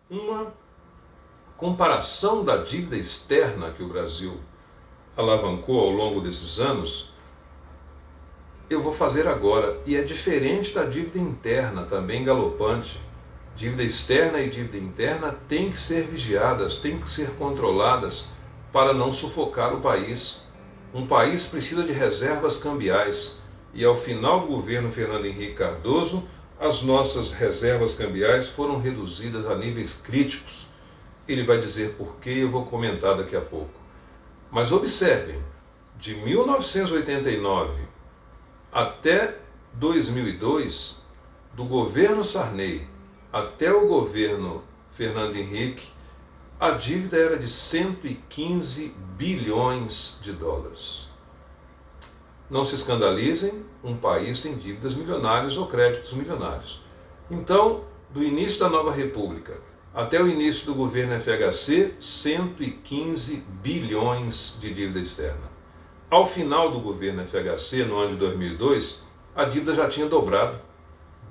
uma comparação da dívida externa que o Brasil alavancou ao longo desses anos, eu vou fazer agora, e é diferente da dívida interna, também galopante. Dívida externa e dívida interna têm que ser vigiadas, têm que ser controladas para não sufocar o país. Um país precisa de reservas cambiais, e ao final do governo Fernando Henrique Cardoso, as nossas reservas cambiais foram reduzidas a níveis críticos. Ele vai dizer por quê, eu vou comentar daqui a pouco. Mas observem, de 1989 até 2002, do governo Sarney até o governo Fernando Henrique, a dívida era de 115 bilhões de dólares. Não se escandalizem, um país tem dívidas milionárias ou créditos milionários. Então, do início da nova república até o início do governo FHC, 115 bilhões de dívida externa. Ao final do governo FHC, no ano de 2002, a dívida já tinha dobrado,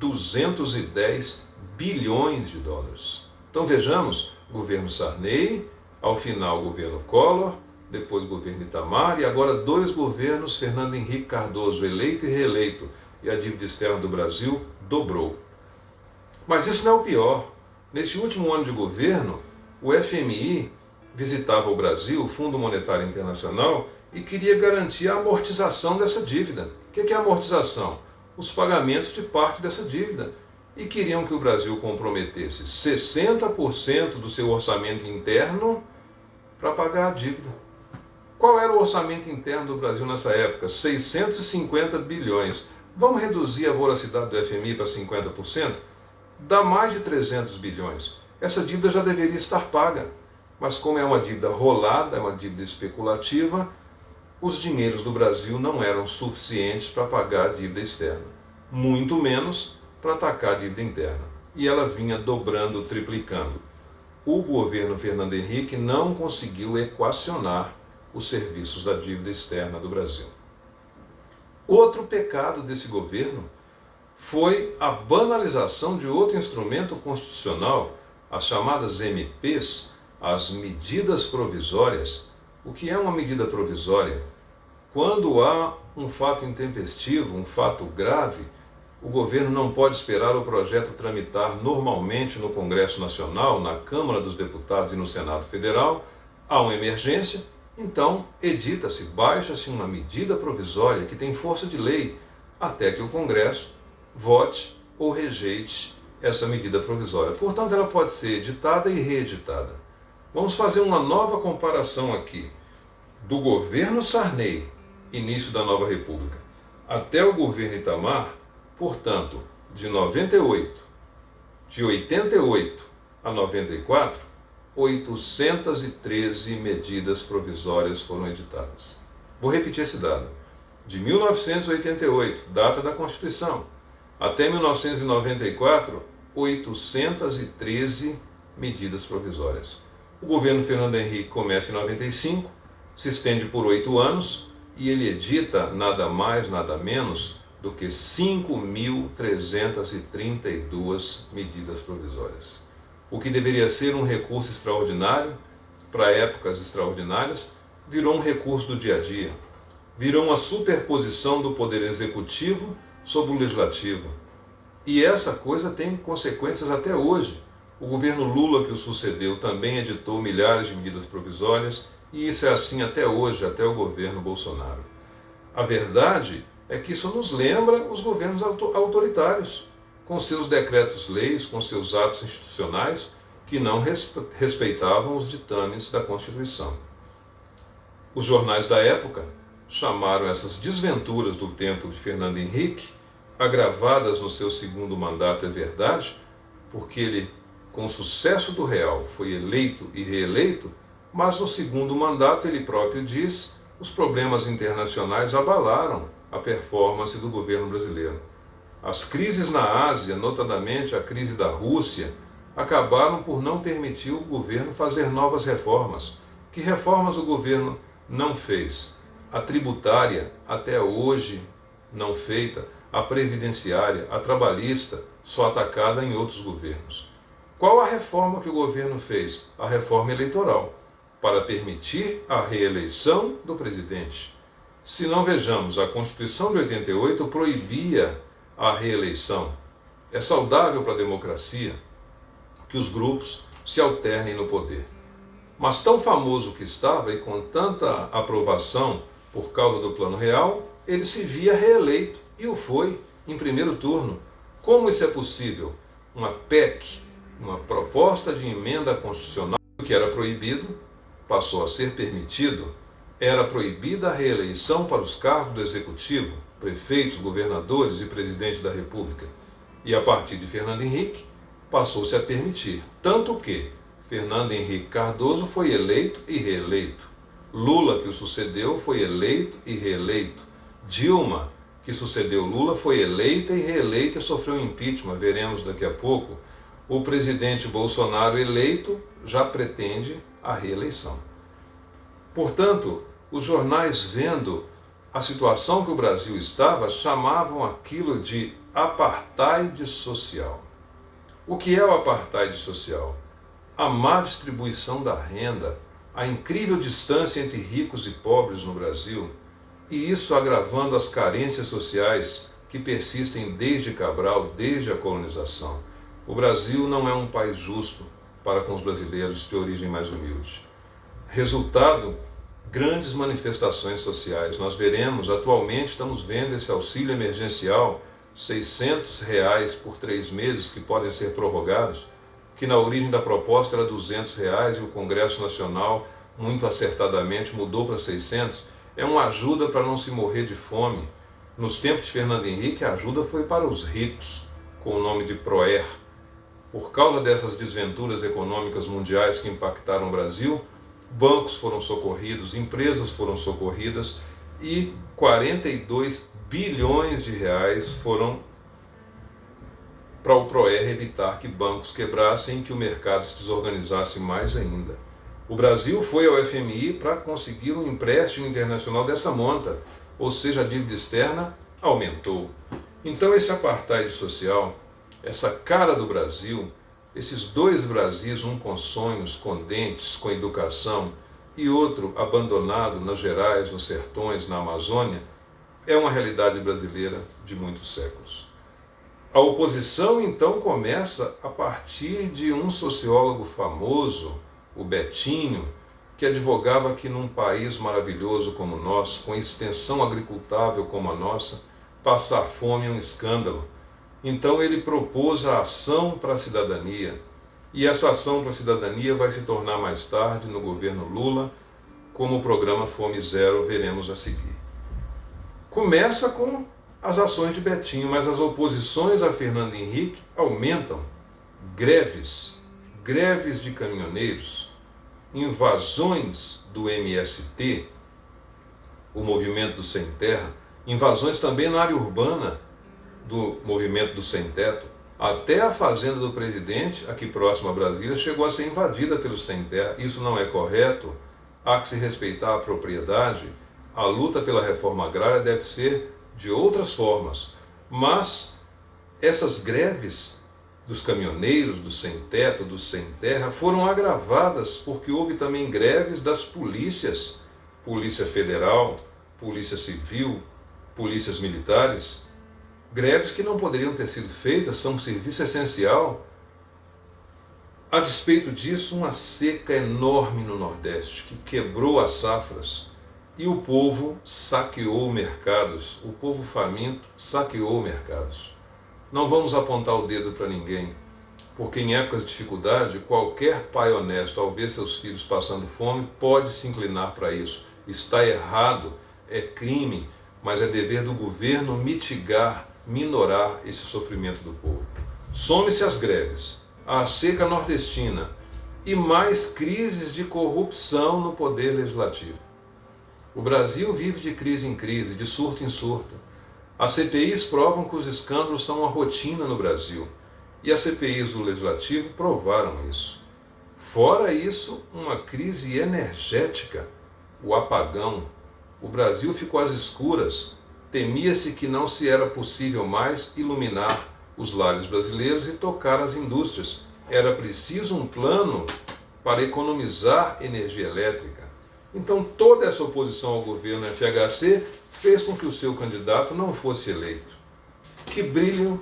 210 bilhões de dólares. Então vejamos, governo Sarney, ao final o governo Collor, depois o governo Itamar e agora 2 governos Fernando Henrique Cardoso, eleito e reeleito, e a dívida externa do Brasil dobrou. Mas isso não é o pior. Nesse último ano de governo, o FMI visitava o Brasil, o Fundo Monetário Internacional, e queria garantir a amortização dessa dívida. O que é a amortização? Os pagamentos de parte dessa dívida. E queriam que o Brasil comprometesse 60% do seu orçamento interno para pagar a dívida. Qual era o orçamento interno do Brasil nessa época? 650 bilhões. Vamos reduzir a voracidade do FMI para 50%? Dá mais de 300 bilhões. Essa dívida já deveria estar paga. Mas como é uma dívida rolada, é uma dívida especulativa, os dinheiros do Brasil não eram suficientes para pagar a dívida externa. Muito menos para atacar a dívida interna. E ela vinha dobrando, triplicando. O governo Fernando Henrique não conseguiu equacionar os serviços da dívida externa do Brasil. Outro pecado desse governo foi a banalização de outro instrumento constitucional, as chamadas MPs, as medidas provisórias. O que é uma medida provisória? Quando há um fato intempestivo, um fato grave, o governo não pode esperar o projeto tramitar normalmente no Congresso Nacional, na Câmara dos Deputados e no Senado Federal. Há uma emergência, então edita-se, baixa-se uma medida provisória que tem força de lei até que o Congresso vote ou rejeite essa medida provisória. Portanto, ela pode ser editada e reeditada. Vamos fazer uma nova comparação aqui do governo Sarney, início da nova república, até o governo Itamar. Portanto, de 98, de 88 a 94, 813 medidas provisórias foram editadas. Vou repetir esse dado. De 1988, data da Constituição, até 1994, 813 medidas provisórias. O governo Fernando Henrique começa em 95, se estende por 8 anos e ele edita nada mais, nada menos do que 5.332 medidas provisórias. O que deveria ser um recurso extraordinário, para épocas extraordinárias, virou um recurso do dia a dia. Virou uma superposição do poder executivo sobre o legislativo. E essa coisa tem consequências até hoje. O governo Lula, que o sucedeu, também editou milhares de medidas provisórias, e isso é assim até hoje, até o governo Bolsonaro. A verdade é que isso nos lembra os governos autoritários, com seus decretos-leis, com seus atos institucionais, que não respeitavam os ditames da Constituição. Os jornais da época chamaram essas desventuras do tempo de Fernando Henrique, agravadas no seu segundo mandato, é verdade, porque ele, com o sucesso do Real, foi eleito e reeleito, mas no segundo mandato, ele próprio diz, os problemas internacionais abalaram a performance do governo brasileiro. As crises na Ásia, notadamente a crise da Rússia, acabaram por não permitir o governo fazer novas reformas. Que reformas o governo não fez? A tributária, até hoje não feita, a previdenciária, a trabalhista, só atacada em outros governos. Qual a reforma que o governo fez? A reforma eleitoral, para permitir a reeleição do presidente. Se não vejamos, a Constituição de 88 proibia a reeleição. É saudável para a democracia que os grupos se alternem no poder. Mas tão famoso que estava e com tanta aprovação por causa do Plano Real, ele se via reeleito e o foi em primeiro turno. Como isso é possível? Uma PEC, uma proposta de emenda constitucional, que era proibido, passou a ser permitido. Era proibida a reeleição para os cargos do Executivo, prefeitos, governadores e presidente da República. E a partir de Fernando Henrique, passou-se a permitir. Tanto que Fernando Henrique Cardoso foi eleito e reeleito. Lula, que o sucedeu, foi eleito e reeleito. Dilma, que sucedeu Lula, foi eleita e reeleita e sofreu impeachment, veremos daqui a pouco. O presidente Bolsonaro, eleito, já pretende a reeleição. Portanto, os jornais, vendo a situação que o Brasil estava, chamavam aquilo de apartheid social. O que é o apartheid social? A má distribuição da renda, a incrível distância entre ricos e pobres no Brasil, e isso agravando as carências sociais que persistem desde Cabral, desde a colonização. O Brasil não é um país justo para com os brasileiros de origem mais humilde. Resultado, grandes manifestações sociais. Nós veremos, atualmente estamos vendo esse auxílio emergencial, R$600 por 3 meses, que podem ser prorrogados, que na origem da proposta era R$200 e o Congresso Nacional, muito acertadamente, mudou para 600. É uma ajuda para não se morrer de fome. Nos tempos de Fernando Henrique, a ajuda foi para os ricos, com o nome de PROER. Por causa dessas desventuras econômicas mundiais que impactaram o Brasil, bancos foram socorridos, empresas foram socorridas e 42 bilhões de reais foram para o PROER evitar que bancos quebrassem e que o mercado se desorganizasse mais ainda. O Brasil foi ao FMI para conseguir um empréstimo internacional dessa monta, ou seja, a dívida externa aumentou. Então esse apartheid social, essa cara do Brasil, esses dois Brasis, um com sonhos, com dentes, com educação, e outro abandonado nas Gerais, nos sertões, na Amazônia, é uma realidade brasileira de muitos séculos. A oposição, então, começa a partir de um sociólogo famoso, o Betinho, que advogava que num país maravilhoso como o nosso, com extensão agricultável como a nossa, passar fome é um escândalo. Então ele propôs a ação para a cidadania, e essa ação para a cidadania vai se tornar mais tarde, no governo Lula, como o programa Fome Zero, veremos a seguir. Começa com as ações de Betinho, mas as oposições a Fernando Henrique aumentam. Greves de caminhoneiros, invasões do MST, o Movimento do Sem Terra, invasões também na área urbana do Movimento do Sem Teto. Até a fazenda do presidente, aqui próximo a Brasília, chegou a ser invadida pelos sem terra. Isso não é correto, há que se respeitar a propriedade. A luta pela reforma agrária deve ser de outras formas. Mas essas greves dos caminhoneiros, dos sem teto, dos sem terra, foram agravadas porque houve também greves das polícias, Polícia Federal, Polícia Civil, polícias militares, greves que não poderiam ter sido feitas, são um serviço essencial. A despeito disso, uma seca enorme no Nordeste, que quebrou as safras, e o povo saqueou mercados, o povo faminto saqueou mercados. Não vamos apontar o dedo para ninguém, porque em épocas de dificuldade, qualquer pai honesto, ao ver seus filhos passando fome, pode se inclinar para isso. Está errado, é crime, mas é dever do governo mitigar, minorar esse sofrimento do povo. Some-se as greves, a seca nordestina e mais crises de corrupção no poder legislativo. O Brasil vive de crise em crise, de surto em surto. As CPIs provam que os escândalos são uma rotina no Brasil, e as CPIs do Legislativo provaram isso. Fora isso, uma crise energética, o apagão. O Brasil ficou às escuras, temia-se que não se era possível mais iluminar os lares brasileiros e tocar as indústrias. era preciso um plano para economizar energia elétrica. Então toda essa oposição ao governo FHC fez com que o seu candidato não fosse eleito. Que brilho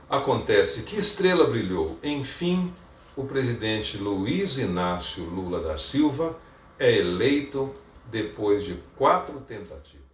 acontece, que estrela brilhou. Enfim, o presidente Luiz Inácio Lula da Silva é eleito depois de 4 tentativas.